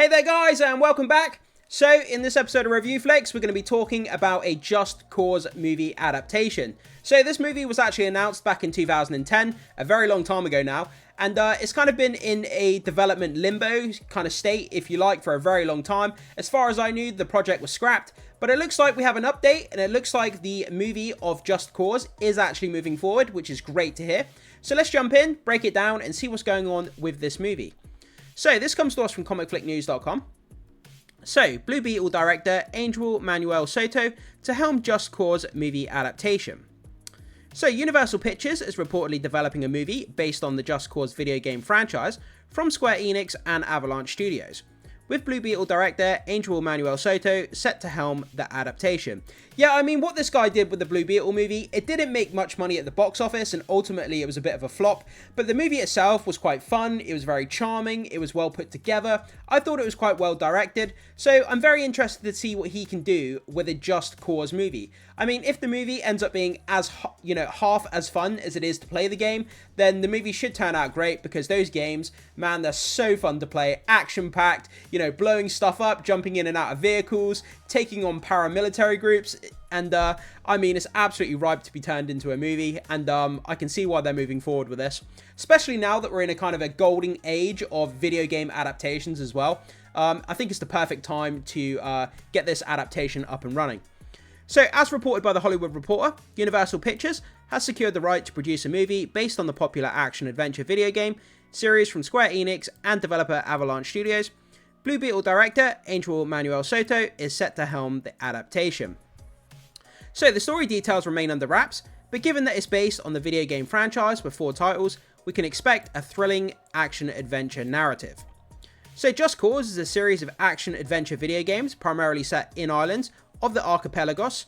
Hey there guys, and welcome back. So in this episode of Review Flicks, we're going to be talking about a Just Cause movie adaptation. So this movie was actually announced back in 2010, a very long time ago now, and it's kind of been in a development limbo kind of state, if you like, for a very long time. As far as I knew, the project was scrapped, but it looks like we have an update, and it looks like the movie of Just Cause is actually moving forward, which is great to hear. So let's jump in, break it down, and see what's going on with this movie. So this comes to us from comicflicknews.com. So, Blue Beetle director Angel Manuel Soto to helm Just Cause movie adaptation. So, Universal Pictures is reportedly developing a movie based on the Just Cause video game franchise from Square Enix and Avalanche Studios, with Blue Beetle director Angel Manuel Soto set to helm the adaptation. Yeah, I mean, what this guy did with the Blue Beetle movie, it didn't make much money at the box office, and ultimately it was a bit of a flop, but the movie itself was quite fun, it was very charming, it was well put together, I thought it was quite well directed, so I'm very interested to see what he can do with a Just Cause movie. I mean, if the movie ends up being as, half as fun as it is to play the game, then the movie should turn out great, because those games, man, they're so fun to play, action-packed, blowing stuff up, jumping in and out of vehicles, taking on paramilitary groups, and I mean, it's absolutely ripe to be turned into a movie, and I can see why they're moving forward with this, especially now that we're in a kind of a golden age of video game adaptations as well. I think it's the perfect time to get this adaptation up and running. So, as reported by The Hollywood Reporter, Universal Pictures has secured the right to produce a movie based on the popular action-adventure video game series from Square Enix and developer Avalanche Studios. Blue Beetle director Angel Manuel Soto is set to helm the adaptation. So the story details remain under wraps, but given that it's based on the video game franchise with 4 titles, we can expect a thrilling action-adventure narrative. So Just Cause is a series of action-adventure video games primarily set in islands of the archipelagos.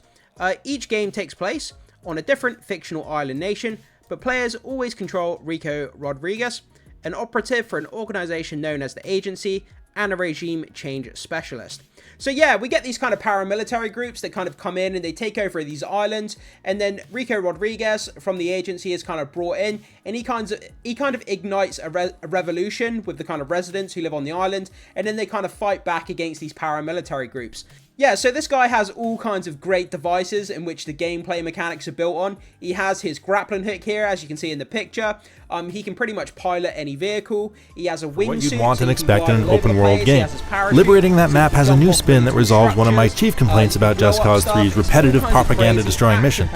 Each game takes place on a different fictional island nation, but players always control Rico Rodriguez, an operative for an organization known as the Agency, and a regime change specialist. So yeah, we get these kind of paramilitary groups that kind of come in and they take over these islands, and then Rico Rodriguez from the Agency is kind of brought in, and he kind of ignites a revolution with the kind of residents who live on the island, and then they kind of fight back against these paramilitary groups. Yeah, so this guy has all kinds of great devices in which the gameplay mechanics are built on. He has his grappling hook here, as you can see in the picture. He can pretty much pilot any vehicle. He has a wingsuit. What you'd want and expect in an open-world game. Liberating that map has a new spin that resolves one of my chief complaints about Just Cause 3's repetitive propaganda-destroying missions.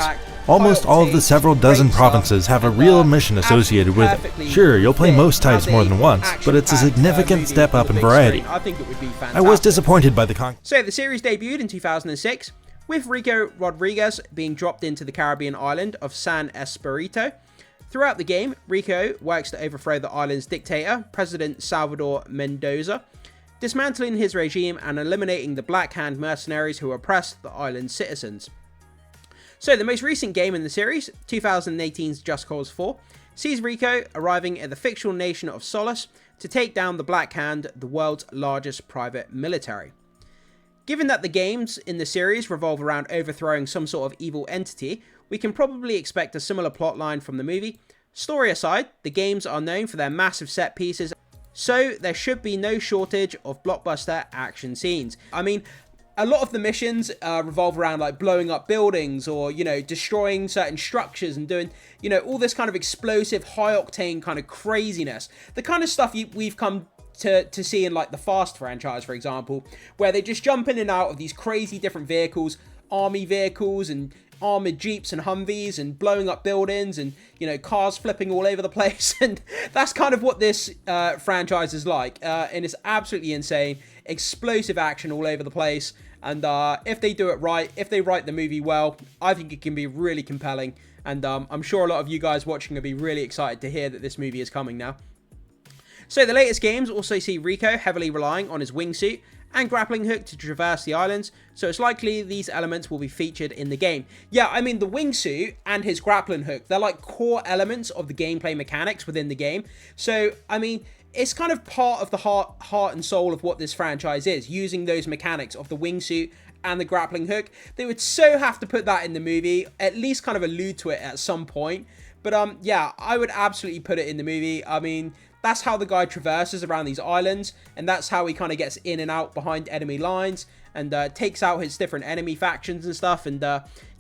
Almost all of the several dozen provinces have a real mission associated with it. Sure, you'll play most types more than once, but it's a significant step up in variety. I was disappointed by the So the series debuted in 2006, with Rico Rodriguez being dropped into the Caribbean island of San Espirito. Throughout the game, Rico works to overthrow the island's dictator, President Salvador Mendoza, dismantling his regime and eliminating the Black Hand mercenaries who oppress the island's citizens. So the most recent game in the series, 2018's Just Cause 4, sees Rico arriving at the fictional nation of Solace to take down the Black Hand, the world's largest private military. Given that the games in the series revolve around overthrowing some sort of evil entity, we can probably expect a similar plotline from the movie. Story aside, the games are known for their massive set pieces, so there should be no shortage of blockbuster action scenes. I mean, a lot of the missions revolve around like blowing up buildings or, destroying certain structures and doing, all this kind of explosive, high-octane kind of craziness. The kind of stuff we've come to see in like the Fast franchise, for example, where they just jump in and out of these crazy different vehicles, army vehicles and armored jeeps and Humvees, and blowing up buildings and, cars flipping all over the place. And that's kind of what this franchise is like. And it's absolutely insane. Explosive action all over the place. And if they do it right, if they write the movie well, I think it can be really compelling. And I'm sure a lot of you guys watching will be really excited to hear that this movie is coming now. So the latest games also see Rico heavily relying on his wingsuit and grappling hook to traverse the islands, so it's likely these elements will be featured in the game. Yeah, I mean, the wingsuit and his grappling hook, they're like core elements of the gameplay mechanics within the game. So, I mean, it's kind of part of the heart and soul of what this franchise is, using those mechanics of the wingsuit and the grappling hook. They would so have to put that in the movie, at least kind of allude to it at some point. But yeah, I would absolutely put it in the movie. I mean, That's how the guy traverses around these islands, and that's how he kind of gets in and out behind enemy lines, and takes out his different enemy factions and stuff. And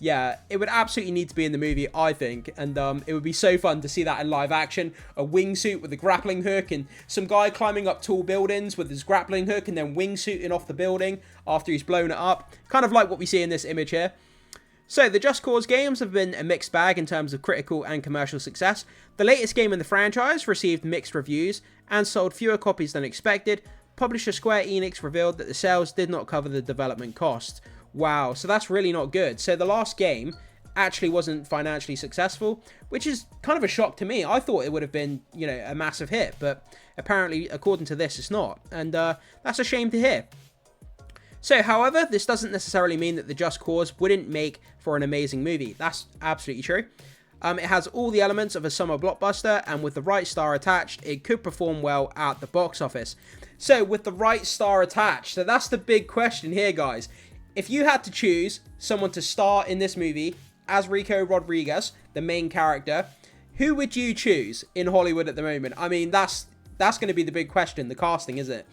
yeah, it would absolutely need to be in the movie, I think, and it would be so fun to see that in live action. A wingsuit with a grappling hook, and some guy climbing up tall buildings with his grappling hook, and then wingsuiting off the building after he's blown it up, kind of like what we see in this image here. So, the Just Cause games have been a mixed bag in terms of critical and commercial success. The latest game in the franchise received mixed reviews and sold fewer copies than expected. Publisher Square Enix revealed that the sales did not cover the development cost. Wow, so that's really not good. So the last game actually wasn't financially successful, which is kind of a shock to me. I thought it would have been, you know, a massive hit, but apparently, according to this, it's not. And that's a shame to hear. So, however, this doesn't necessarily mean that the Just Cause wouldn't make for an amazing movie. That's absolutely true. It has all the elements of a summer blockbuster, and with the right star attached, it could perform well at the box office. So, with the right star attached, so that's the big question here, guys. If you had to choose someone to star in this movie as Rico Rodriguez, the main character, who would you choose in Hollywood at the moment? I mean, that's going to be the big question, the casting, isn't it?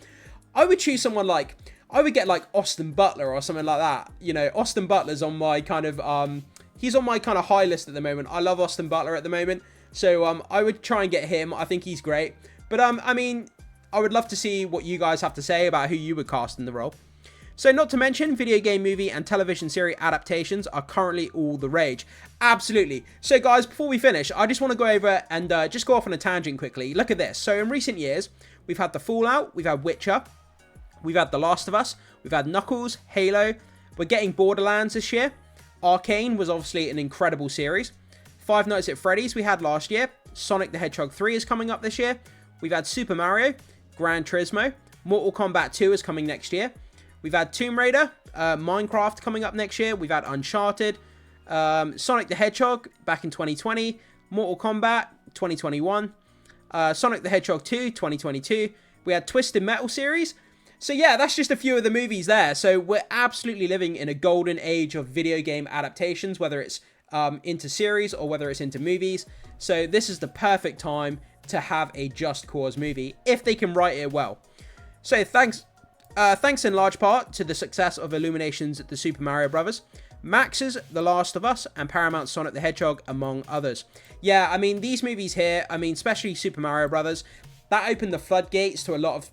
I would choose someone like, I would get like Austin Butler or something like that. You know, Austin Butler's on my kind of, he's on my kind of high list at the moment. I love Austin Butler at the moment. So, I would try and get him. I think he's great. But, I mean, I would love to see what you guys have to say about who you would cast in the role. So, not to mention, video game, movie, and television series adaptations are currently all the rage. Absolutely. So, guys, before we finish, I just want to go over and just go off on a tangent quickly. Look at this. So, in recent years, we've had The Fallout, we've had Witcher, we've had The Last of Us, we've had Knuckles, Halo, we're getting Borderlands this year. Arcane was obviously an incredible series. Five Nights at Freddy's we had last year. Sonic the Hedgehog 3 is coming up this year. We've had Super Mario, Gran Turismo, Mortal Kombat 2 is coming next year. We've had Tomb Raider, Minecraft coming up next year. We've had Uncharted, Sonic the Hedgehog back in 2020, Mortal Kombat 2021, Sonic the Hedgehog 2 2022. We had Twisted Metal series. So yeah, that's just a few of the movies there. So we're absolutely living in a golden age of video game adaptations, whether it's into series or whether it's into movies. So this is the perfect time to have a Just Cause movie if they can write it well. So thanks in large part to the success of Illumination's The Super Mario Bros., Max's The Last of Us, and Paramount's Sonic the Hedgehog, among others. Yeah, I mean, these movies here, I mean, especially Super Mario Bros., that opened the floodgates to a lot of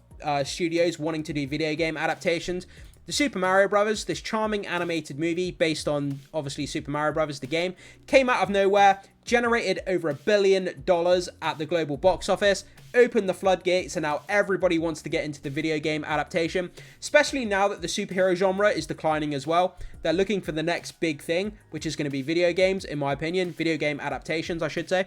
studios wanting to do video game adaptations. The Super Mario Bros., this charming animated movie based on, obviously, Super Mario Bros., the game, came out of nowhere, generated over $1 billion at the global box office, opened the floodgates, and now everybody wants to get into the video game adaptation, especially now that the superhero genre is declining as well. They're looking for the next big thing, which is going to be video games, in my opinion. Video game adaptations, I should say.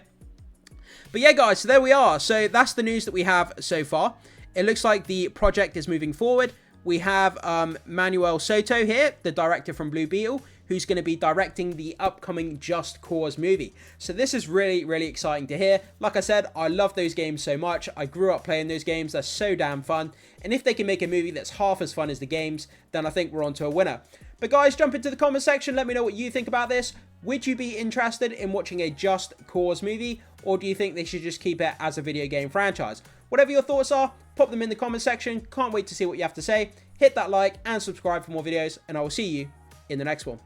But yeah, guys, so there we are. So that's the news that we have so far. It looks like the project is moving forward. We have Manuel Soto here, the director from Blue Beetle, who's going to be directing the upcoming Just Cause movie. So this is really, really exciting to hear. Like I said, I love those games so much. I grew up playing those games. They're so damn fun. And if they can make a movie that's half as fun as the games, then I think we're on to a winner. But guys, jump into the comment section. Let me know what you think about this. Would you be interested in watching a Just Cause movie? Or do you think they should just keep it as a video game franchise? Whatever your thoughts are, pop them in the comment section. Can't wait to see what you have to say. Hit that like and subscribe for more videos, and I will see you in the next one.